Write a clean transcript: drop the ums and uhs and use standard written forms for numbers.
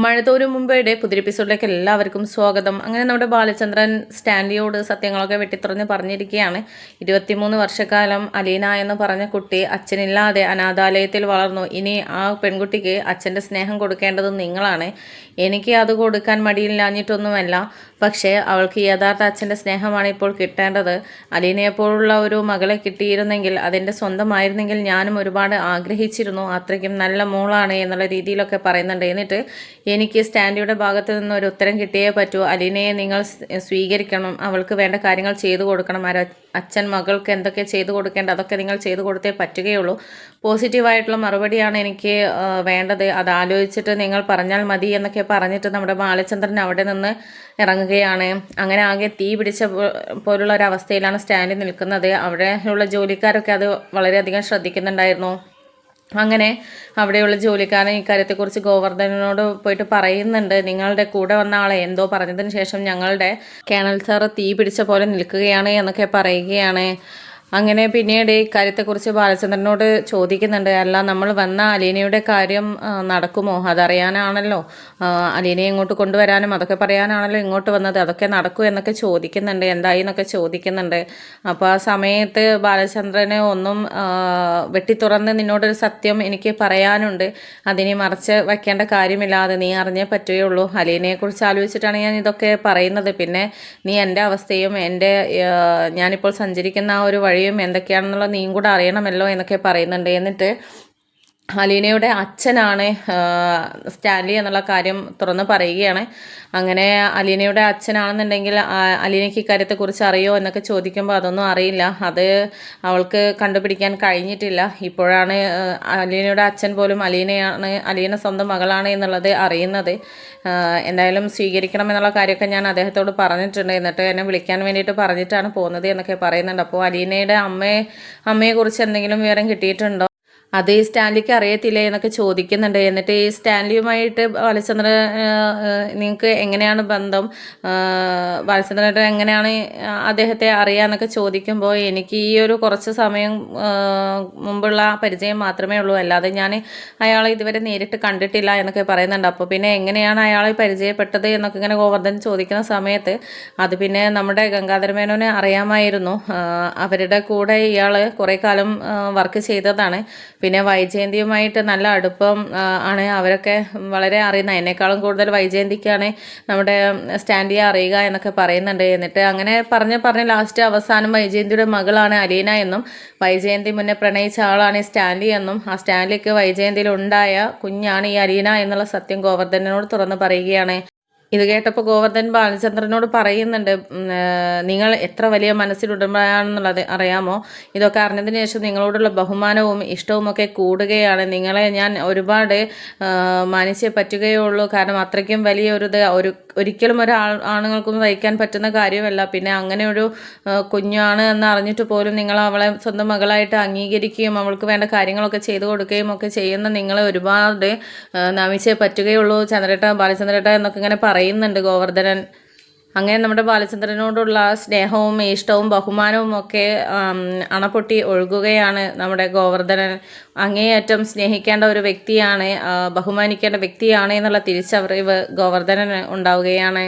മഴതോരും മുമ്പയുടെ പുതിയ എപ്പിസോഡിലേക്ക് എല്ലാവർക്കും സ്വാഗതം. അങ്ങനെ നമ്മുടെ ബാലചന്ദ്രൻ സ്റ്റാൻലിയോട് സത്യങ്ങളൊക്കെ വെട്ടിത്തുറന്ന് പറഞ്ഞിരിക്കുകയാണ്. 23 വർഷക്കാലം അലീന എന്ന് പറഞ്ഞ കുട്ടി അച്ഛനില്ലാതെ അനാഥാലയത്തിൽ വളർന്നു. ഇനി ആ പെൺകുട്ടിക്ക് അച്ഛൻ്റെ സ്നേഹം കൊടുക്കേണ്ടത് നിങ്ങളാണ്. എനിക്ക് അത് കൊടുക്കാൻ മടിയില്ലാഞ്ഞിട്ടൊന്നുമല്ല, പക്ഷേ അവൾക്ക് യഥാർത്ഥ അച്ഛൻ്റെ സ്നേഹമാണ് ഇപ്പോൾ കിട്ടേണ്ടത്. അലീനയെപ്പോലുള്ള ഒരു മകളെ കിട്ടിയിരുന്നെങ്കിൽ, അതെൻ്റെ സ്വന്തമായിരുന്നെങ്കിൽ ഞാനും ഒരുപാട് ആഗ്രഹിച്ചിരുന്നു. അത്രയ്ക്കും നല്ല മോളാണ് എന്നുള്ള രീതിയിലൊക്കെ പറയുന്നുണ്ട്. എന്നിട്ട് എനിക്ക് സ്റ്റാൻലിയുടെ ഭാഗത്ത് നിന്ന് ഒരു ഉത്തരം കിട്ടിയേ പറ്റൂ. അലീനയെ നിങ്ങൾ സ്വീകരിക്കണം, അവൾക്ക് വേണ്ട കാര്യങ്ങൾ ചെയ്തു കൊടുക്കണം. അച്ഛൻ മകൾക്ക് എന്തൊക്കെ ചെയ്തു കൊടുക്കേണ്ട അതൊക്കെ നിങ്ങൾ ചെയ്തു കൊടുത്തേ പറ്റുകയുള്ളൂ. പോസിറ്റീവായിട്ടുള്ള മറുപടിയാണ് എനിക്ക് വേണ്ടത്. അത് ആലോചിച്ചിട്ട് നിങ്ങൾ പറഞ്ഞാൽ മതി എന്നൊക്കെ പറഞ്ഞിട്ട് നമ്മുടെ ബാലചന്ദ്രൻ അവിടെ നിന്ന് ഇറങ്ങുകയാണ്. അങ്ങനെ ആകെ തീ പിടിച്ച പോലുള്ള ഒരു അവസ്ഥയിലാണ് സ്റ്റാൻലി നിൽക്കുന്നത്. അവിടെയുള്ള ജോലിക്കാരൊക്കെ അത് വളരെയധികം ശ്രദ്ധിക്കുന്നുണ്ടായിരുന്നു. അങ്ങനെ അവിടെയുള്ള ജോലിക്കാരൻ ഇക്കാര്യത്തെക്കുറിച്ച് ഗോവർദ്ധനോട് പോയിട്ട് പറയുന്നുണ്ട്. നിങ്ങളുടെ കൂടെ വന്ന ആളെ എന്തോ പറഞ്ഞതിന് ശേഷം ഞങ്ങളുടെ കേണൽ സാറ് തീ പിടിച്ച പോലെ നിൽക്കുകയാണ് എന്നൊക്കെ പറയുകയാണ്. അങ്ങനെ പിന്നീട് ഈ കാര്യത്തെക്കുറിച്ച് ബാലചന്ദ്രനോട് ചോദിക്കുന്നുണ്ട്. അല്ല, നമ്മൾ വന്ന അലീനയുടെ കാര്യം നടക്കുമോ? അതറിയാനാണല്ലോ അലീനയെ ഇങ്ങോട്ട് കൊണ്ടുവരാനും അതൊക്കെ പറയാനാണല്ലോ ഇങ്ങോട്ട് വന്നത്. അതൊക്കെ നടക്കൂ എന്നൊക്കെ ചോദിക്കുന്നുണ്ട്. എന്തായി എന്നൊക്കെ ചോദിക്കുന്നുണ്ട്. അപ്പോൾ ആ സമയത്ത് ബാലചന്ദ്രന് ഒന്നും വെട്ടിത്തുറന്ന് നിന്നോടൊരു സത്യം എനിക്ക് പറയാനുണ്ട്. അതിനെ മറച്ച് വയ്ക്കേണ്ട കാര്യമില്ല, അത് നീ അറിഞ്ഞേ പറ്റുകയുള്ളൂ. അലീനയെക്കുറിച്ച് ആലോചിച്ചിട്ടാണ് ഞാൻ ഇതൊക്കെ പറയുന്നത്. പിന്നെ നീ എൻ്റെ അവസ്ഥയും ഞാനിപ്പോൾ സഞ്ചരിക്കുന്ന ആ ഒരു വഴിയും എന്തൊക്കെയാണെന്നുള്ള നീയും കൂടെ അറിയണമല്ലോ എന്നൊക്കെ പറയുന്നുണ്ട്. എന്നിട്ട് അലീനയുടെ അച്ഛനാണ് സ്റ്റാൻലി എന്നുള്ള കാര്യം തുറന്ന് പറയുകയാണ്. അങ്ങനെ അലീനയുടെ അച്ഛനാണെന്നുണ്ടെങ്കിൽ അലീനയ്ക്ക് ഇക്കാര്യത്തെക്കുറിച്ച് അറിയോ എന്നൊക്കെ ചോദിക്കുമ്പോൾ അതൊന്നും അറിയില്ല, അത് അവൾക്ക് കണ്ടുപിടിക്കാൻ കഴിഞ്ഞിട്ടില്ല. ഇപ്പോഴാണ് അലീനയുടെ അച്ഛൻ പോലും അലീന സ്വന്തം മകളാണ് എന്നുള്ളത് അറിയുന്നത്. എന്തായാലും സ്വീകരിക്കണം എന്നുള്ള കാര്യമൊക്കെ ഞാൻ അദ്ദേഹത്തോട് പറഞ്ഞിട്ടുണ്ട്. എന്നിട്ട് എന്നെ വിളിക്കാൻ വേണ്ടിയിട്ട് പറഞ്ഞിട്ടാണ് പോകുന്നത് എന്നൊക്കെ പറയുന്നുണ്ട്. അപ്പോൾ അലീനയുടെ അമ്മയെക്കുറിച്ച് എന്തെങ്കിലും വിവരം കിട്ടിയിട്ടുണ്ടോ? അത് ഈ സ്റ്റാൻലിക്ക് അറിയത്തില്ലേ എന്നൊക്കെ ചോദിക്കുന്നുണ്ട്. എന്നിട്ട് ഈ സ്റ്റാൻലിയുമായിട്ട് ബാലചന്ദ്രൻ നിങ്ങൾക്ക് എങ്ങനെയാണ് ബന്ധം, ബാലചന്ദ്രനായിട്ട് എങ്ങനെയാണ് അദ്ദേഹത്തെ അറിയാമെന്നൊക്കെ ചോദിക്കുമ്പോൾ എനിക്ക് ഈ ഒരു കുറച്ച് സമയം മുമ്പുള്ള പരിചയം മാത്രമേ ഉള്ളൂ, അല്ലാതെ ഞാൻ അയാളെ ഇതുവരെ നേരിട്ട് കണ്ടിട്ടില്ല എന്നൊക്കെ പറയുന്നുണ്ട്. അപ്പോൾ പിന്നെ എങ്ങനെയാണ് അയാളെ പരിചയപ്പെട്ടത് എന്നൊക്കെ ഇങ്ങനെ ഗോവർദ്ധൻ ചോദിക്കുന്ന സമയത്ത് അത് പിന്നെ നമ്മുടെ ഗംഗാധര മേനോനെ അറിയാമായിരുന്നു. അവരുടെ കൂടെ ഇയാൾ കുറേ കാലം വർക്ക് ചെയ്തതാണ്. പിന്നെ വൈജയന്തിയുമായിട്ട് നല്ല അടുപ്പം ആണ്. അവരൊക്കെ വളരെ അറിയുന്ന, എന്നെക്കാളും കൂടുതൽ വൈജയന്തിക്കാണ് നമ്മുടെ സ്റ്റാൻലിയെ അറിയുക എന്നൊക്കെ പറയുന്നുണ്ട്. എന്നിട്ട് അങ്ങനെ പറഞ്ഞ് ലാസ്റ്റ് അവസാനം വൈജയന്തിയുടെ മകളാണ് അലീന എന്നും വൈജയന്തി മുന്നേ പ്രണയിച്ച ആളാണ് സ്റ്റാൻലി എന്നും ആ സ്റ്റാൻലിക്ക് വൈജയന്തിയിൽ ഉണ്ടായ കുഞ്ഞാണ് ഈ അലീന എന്നുള്ള സത്യം ഗോവർദ്ധനോട് തുറന്ന് പറയുകയാണ്. ഇത് കേട്ടപ്പോൾ ഗോവർദ്ധൻ ബാലചന്ദ്രനോട് പറയുന്നുണ്ട്, നിങ്ങൾ എത്ര വലിയ മനസ്സിലുടമയാണെന്നുള്ളത് അറിയാമോ? ഇതൊക്കെ അറിഞ്ഞതിന് ശേഷം നിങ്ങളോടുള്ള ബഹുമാനവും ഇഷ്ടവും ഒക്കെ കൂടുകയാണ്. നിങ്ങളെ ഞാൻ ഒരുപാട് മാനിച്ചേ പറ്റുകയുള്ളൂ. കാരണം അത്രയ്ക്കും വലിയൊരിത് ഒരിക്കലും ആണുങ്ങൾക്കൊന്നും വഹിക്കാൻ പറ്റുന്ന കാര്യമല്ല. പിന്നെ അങ്ങനെ ഒരു കുഞ്ഞാണ് എന്ന് അറിഞ്ഞിട്ട് പോലും നിങ്ങൾ അവളെ സ്വന്തം മകളായിട്ട് അംഗീകരിക്കുകയും അവൾക്ക് വേണ്ട കാര്യങ്ങളൊക്കെ ചെയ്തു കൊടുക്കുകയും ഒക്കെ ചെയ്യുന്ന നിങ്ങളെ ഒരുപാട് നമിച്ചേ പറ്റുകയുള്ളൂ ബാലചന്ദ്രേട്ട എന്നൊക്കെ ഇങ്ങനെ പറയുന്നുണ്ട് ഗോവർദ്ധനൻ. അങ്ങനെ നമ്മുടെ ബാലചന്ദ്രനോടുള്ള സ്നേഹവും ഇഷ്ടവും ബഹുമാനവും ഒക്കെ അണപൊട്ടി ഒഴുകുകയാണ് നമ്മുടെ ഗോവർദ്ധനൻ. അങ്ങേയറ്റം സ്നേഹിക്കേണ്ട ഒരു വ്യക്തിയാണ്, ബഹുമാനിക്കേണ്ട വ്യക്തിയാണ് എന്നുള്ള തിരിച്ചറിവ് ഗോവർദ്ധനന് ഉണ്ടാവുകയാണ്.